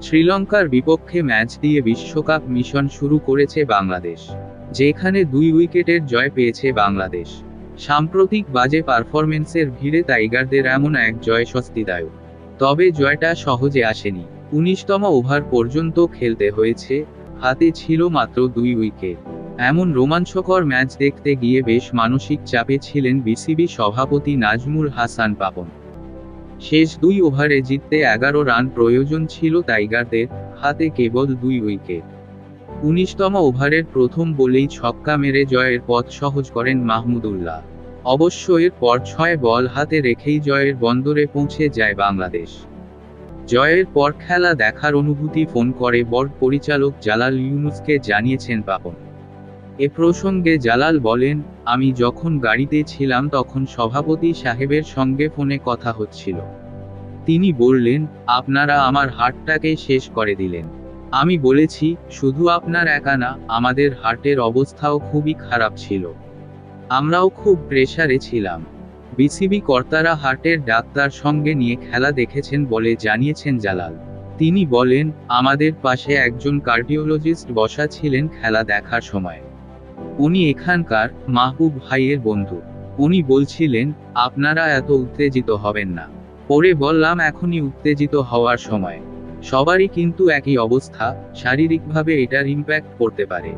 শ্রীলঙ্কার বিপক্ষে ম্যাচ দিয়ে বিশ্বকাপ মিশন শুরু করেছে বাংলাদেশ, যেখানে 2 উইকেটের জয় পেয়েছে বাংলাদেশ। সাম্প্রতিক বাজে পারফরমেন্সের ভিড়ে টাইগারদের এমন এক জয় স্বস্তিদায়ক। তবে জয়টা সহজে আসেনি। 19তম ওভার পর্যন্ত খেলতে হয়েছে, হাতে ছিল মাত্র 2 উইকেট। এমন রোমাঞ্চকর ম্যাচ দেখতে গিয়ে বেশ মানসিক চাপে ছিলেন বিসিবি সভাপতি নাজমুল হাসান পাপন। শেষ 2 ওভারে জিততে 11 রান প্রয়োজন ছিল টাইগারদের, হাতে কেবল 2 উইকেট। 19তম ওভারের প্রথম বলেই ছক্কা মেরে জয়ের পথ সহজ করেন মাহমুদুল্লাহ। অবশ্য এরপর 6 বল হাতে রেখেই জয়ের বন্দরে পৌঁছে যায় বাংলাদেশ। জয়ের পর খেলা দেখার অনুভূতি ফোন করে বোর্ড পরিচালক জালাল ইউনুসকে জানিয়েছেন পাপন। এ প্রসঙ্গে জালাল বলেন, আমি যখন গাড়িতে ছিলাম তখন সভাপতি সাহেবের সঙ্গে ফোনে কথা হচ্ছিল। তিনি বললেন, আপনারা আমার হার্টটাকে শেষ করে দিলেন। আমি বলেছি, শুধু আপনার একা না, আমাদের হার্টের অবস্থাও খুবই খারাপ ছিল। আমরাও খুব প্রেসারে ছিলাম। বিসিবি কর্তারা হার্টের ডাক্তার সঙ্গে নিয়ে খেলা দেখেছেন বলে জানিয়েছেন জালাল। তিনি বলেন, আমাদের পাশে একজন কার্ডিওলজিস্ট বসা ছিলেন খেলা দেখার সময়। উনি এখানকার মাহবুব ভাইয়ের বন্ধু। উনি বলছিলেন, আপনারা এত উত্তেজিত হবেন না। পরে বললাম, এখনই উত্তেজিত হওয়ার সময়। সবারই কিন্তু একই অবস্থা, শারীরিকভাবে এটার ইম্প্যাক্ট পড়তে পারে।